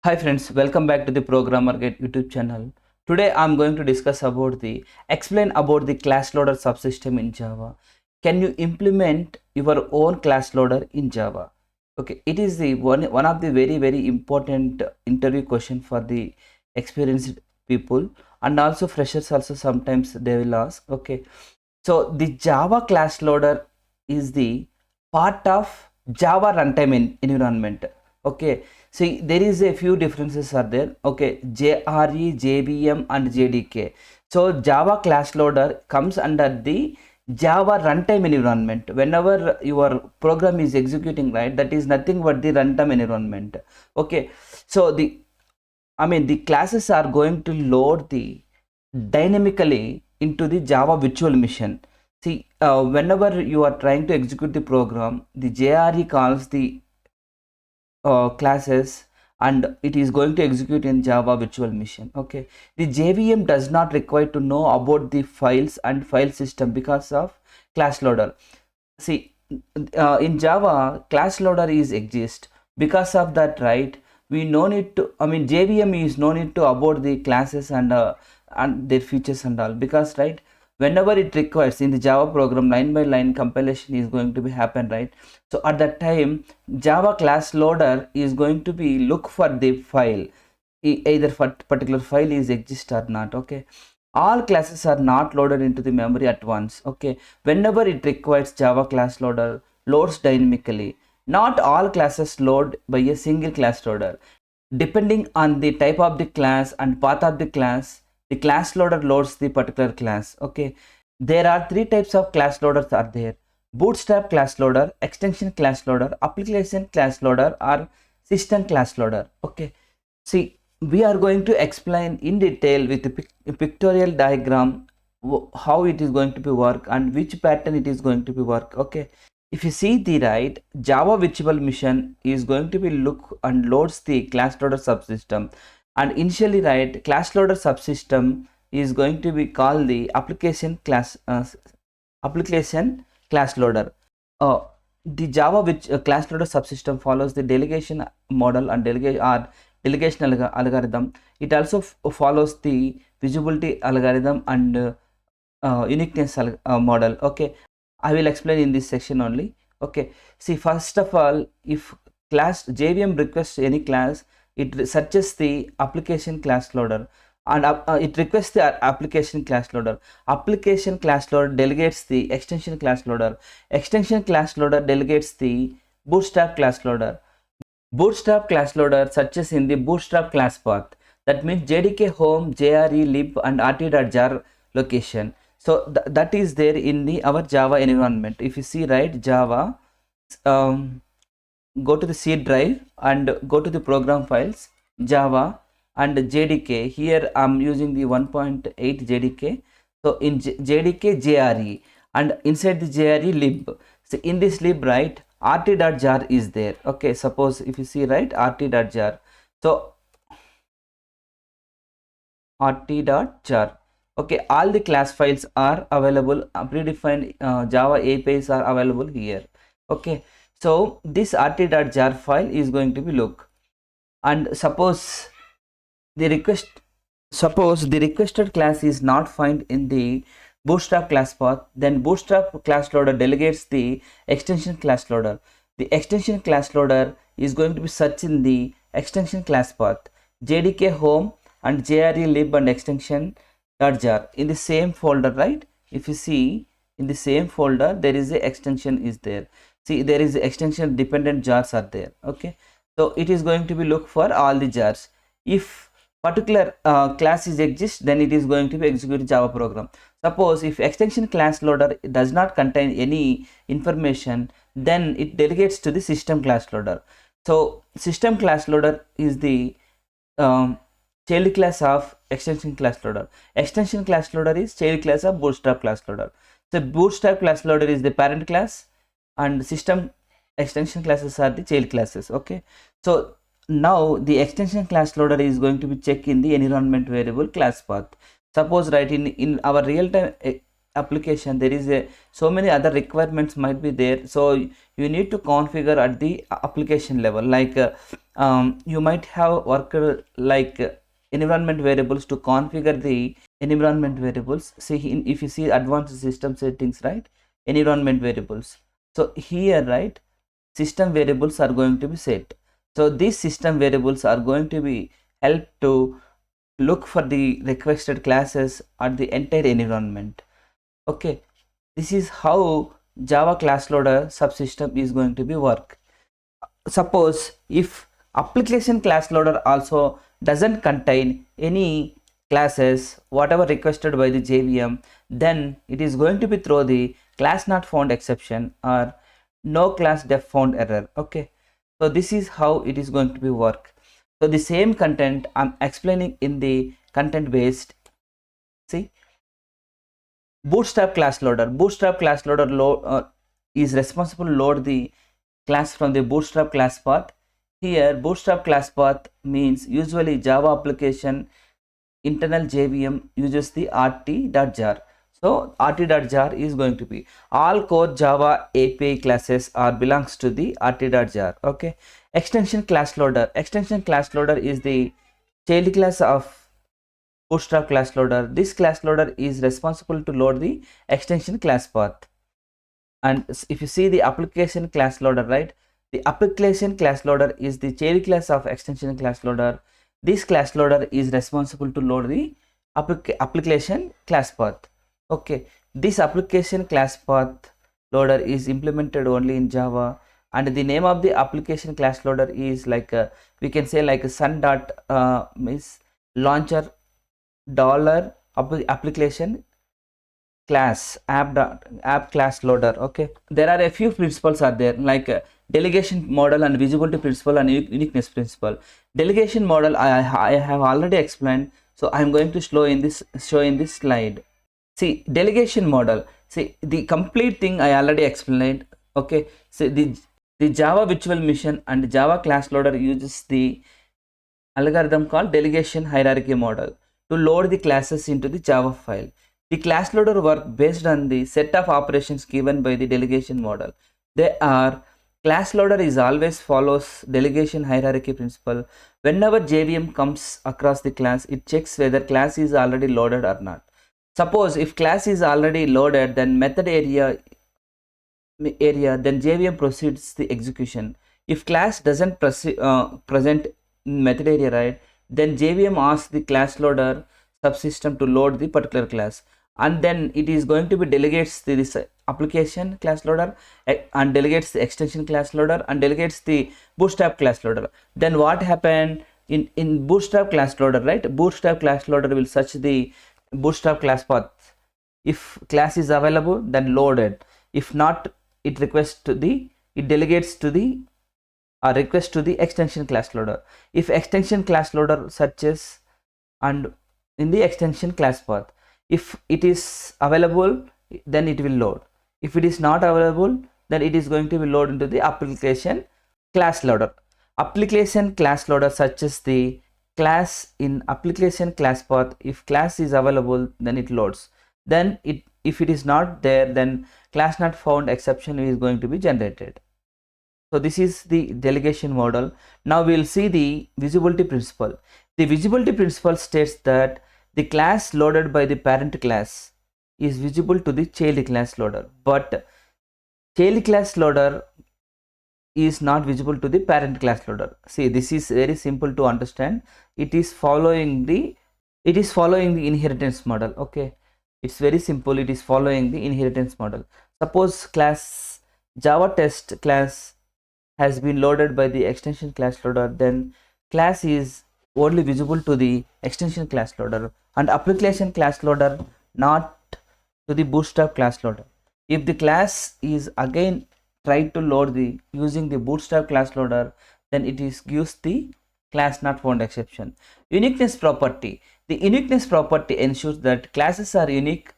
Hi friends, welcome back to the Programmer Get YouTube channel. Today I'm going to discuss about the explain about the class loader subsystem in Java. Can you implement your own class loader in Java? Okay, it is the one of the very important interview question for the experienced people, and also freshers also sometimes they will ask. Okay, so the Java class loader is the part of Java runtime environment. Okay, see there is a few differences are there. Okay, JRE, JVM and JDK. So Java class loader comes under the Java runtime environment. Whenever your program is executing, right, that is nothing but the runtime environment. Okay, so the classes are going to load the dynamically into the Java virtual machine. See, whenever you are trying to execute the program, the JRE calls the classes and it is going to execute in Java virtual machine. Okay, the JVM does not require to know about the files and file system because of class loader. See, in Java, class loader is exist because of that, right? We no need to. I mean, JVM is no need to about the classes and their features and all, because right, whenever it requires in the Java program, line by line compilation is going to be happen, right? So at that time, Java class loader is going to be look for the file, either for particular file is exist or not. Okay, all classes are not loaded into the memory at once. Okay, whenever it requires, Java class loader loads dynamically. Not all classes load by a single class loader. Depending on the type of the class and path of the class loader loads the particular class. Okay, there are three types of class loaders are there: bootstrap class loader, extension class loader, application class loader, or system class loader. Okay, see, we are going to explain in detail with a pictorial diagram how it is going to be work and which pattern it is going to be work. Okay, if you see the right, Java virtual machine is going to be look and loads the class loader subsystem, and initially, right, class loader subsystem is going to be called the application class loader. uh, the Java which class loader subsystem follows the delegation model and delegation algorithm. It also follows the visibility algorithm and uniqueness model. Okay, I will explain in this section only. Okay, see, first of all, if class JVM requests any class, it searches the application class loader, and it requests the application class loader. Application class loader delegates the extension class loader. Extension class loader delegates the bootstrap class loader. Bootstrap class loader searches in the bootstrap class path. That means JDK home, JRE lib and rt.jar location. So that is there in the our Java environment. If you see, right, Java, um, go to the C drive and go to the program files, Java and JDK. Here I'm using the 1.8 JDK. So in JDK JRE, and inside the JRE lib. So in this lib, right, rt.jar is there. Okay, suppose if you see, right, rt.jar. So rt.jar. Okay, all the class files are available, predefined Java APIs are available here. Okay, so this rt.jar file is going to be look, and the request suppose the requested class is not found in the bootstrap class path, then bootstrap class loader delegates the extension class loader. The extension class loader is going to be searching the extension class path, JDK home and JRE lib and extension jar in the same folder, right? If you see in the same folder, there is a extension is there. See, there is extension dependent jars are there. Okay, so it is going to be look for all the jars. If particular class is exist, then it is going to be execute Java program. Suppose if extension class loader does not contain any information, then it delegates to the system class loader. So system class loader is the child class of extension class loader. Extension class loader is child class of bootstrap class loader. So bootstrap class loader is the parent class and system extension classes are the child classes. Okay, so now the extension class loader is going to be check in the environment variable class path. Suppose, right, in our real time application, there is a so many other requirements might be there, so you need to configure at the application level, like you might have worked like environment variables to configure the environment variables. See if you see advanced system settings, right, environment variables, so here, right, system variables are going to be set. So these system variables are going to be help to look for the requested classes at the entire environment. Okay, this is how Java class loader subsystem is going to be work. Suppose if application class loader also doesn't contain any classes whatever requested by the JVM, then it is going to be throw the class not found exception or no class def found error. Okay, so this is how it is going to be work. So the same content I'm explaining in the content based. See, bootstrap class loader. Bootstrap class loader is responsible to load the class from the bootstrap class path. Here bootstrap class path means usually Java application internal JVM uses the rt.jar. So rt.jar is going to be all core Java API classes are belongs to the rt.jar. Okay, extension class loader. Extension class loader is the child class of bootstrap class loader. This class loader is responsible to load the extension class path. And if you see the application class loader, right, the application class loader is the child class of extension class loader. This class loader is responsible to load the application class path. Okay, this application class path loader is implemented only in Java, and the name of the application class loader is like we can say like sun dot is launcher dollar application class app class loader. Okay, there are a few principles are there, like delegation model and visibility principle and uniqueness principle. Delegation model I have already explained, so I'm going to show in this slide. See, delegation model, see the complete thing I already explained. Okay, so the Java virtual machine and Java class loader uses the algorithm called delegation hierarchy model to load the classes into the Java file. The class loader work based on the set of operations given by the delegation model. They are class loader is always follows delegation hierarchy principle. Whenever JVM comes across the class, it checks whether class is already loaded or not. Suppose if class is already loaded, then method area then JVM proceeds the execution. If class doesn't present method area, right, then JVM asks the class loader subsystem to load the particular class, and then it is going to be delegates this application class loader and delegates the extension class loader and delegates the bootstrap class loader. Then what happened in bootstrap class loader, right, bootstrap class loader will search the bootstrap class path. If class is available, then loaded. If not, it delegates to the request to the extension class loader. If extension class loader searches and in the extension class path, if it is available, then it will load. If it is not available, then it is going to be loaded into the application class loader. Application class loader searches the class in application class path. If class is available, then it loads. Then if it is not there, then class not found exception is going to be generated. So this is the delegation model. Now we will see the visibility principle. The visibility principle states that the class loaded by the parent class is visible to the child class loader, but child class loader is not visible to the parent class loader. See, this is very simple to understand. It is following the inheritance model. Okay, it's very simple. It is following the inheritance model. Suppose class Java test class has been loaded by the extension class loader, then class is only visible to the extension class loader and application class loader not to the bootstrap class loader. If the class is again tried to load the using the bootstrap class loader, then it is gives the class not found exception. Uniqueness property. The uniqueness property ensures that classes are unique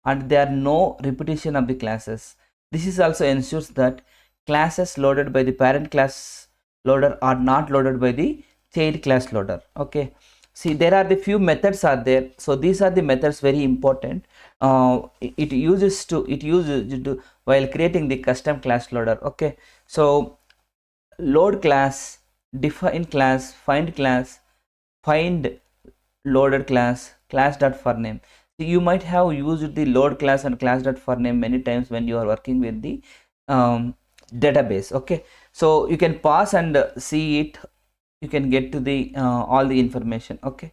and there are no repetition of the classes. This is also ensures that classes loaded by the parent class loader are not loaded by the child class loader. Okay, see, there are the few methods are there. So these are the methods very important. It uses to while creating the custom class loader. Okay, so load class, define class, find loaded class, class.forName. So you might have used the load class and class.forName many times when you are working with the database. Okay, so you can pause and see it. You can get to the all the information. Okay,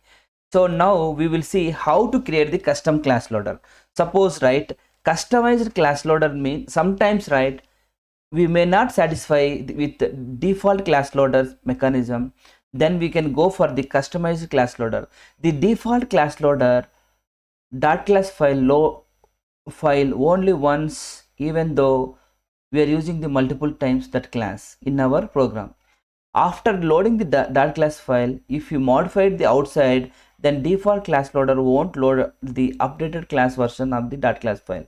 so now we will see how to create the custom class loader. Suppose, right, customized class loader means sometimes, right, we may not satisfy with the default class loader mechanism. Then we can go for the customized class loader. The default class loader dot class file only once, even though we are using the multiple times that class in our program. After loading the dot class file, if you modified the outside, then default class loader won't load the updated class version of the dot class file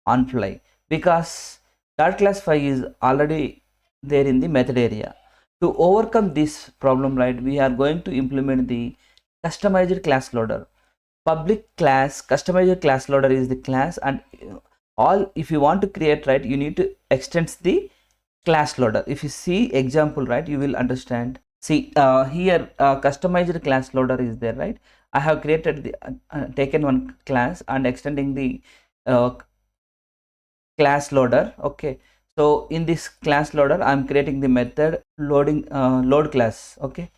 on fly, because dot class file is already there in the method area. To overcome this problem, right, we are going to implement the customized class loader. Public class customized class loader is the class, and all, if you want to create, right, you need to extend the class loader. If you see example, right, you will understand. See, here customized class loader is there, right? I have created the taken one class and extending the uh, class loader. Okay, so in this class loader I'm creating the method loading load class. Okay,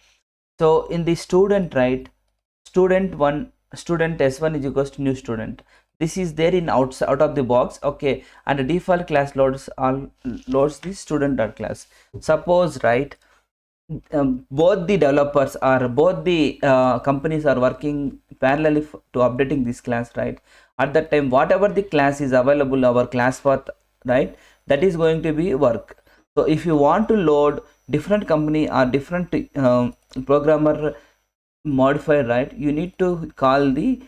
so in the student, right, student1 student s1 is equals to new student. This is there in out of the box. Okay, and the default class loads the student dot class. Suppose, right, both the developers or both the companies are working parallelly to updating this class, right? At that time, whatever the class is available, our class path, right, that is going to be work. So if you want to load different company or different programmer modifier, right, you need to call the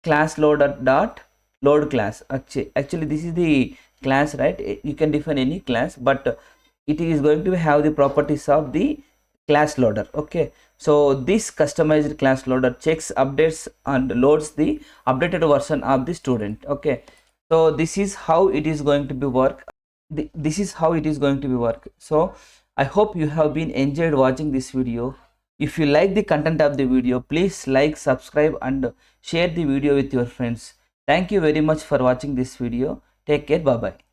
class loader dot load class. Actually this is the class, right? You can define any class, but it is going to have the properties of the class loader. Okay, so this customized class loader checks, updates and loads the updated version of the student. Okay, so this is how it is going to be work. This is how it is going to be work. So I hope you have been enjoyed watching this video. If you like the content of the video, please like, subscribe and share the video with your friends. Thank you very much for watching this video. Take care. Bye bye.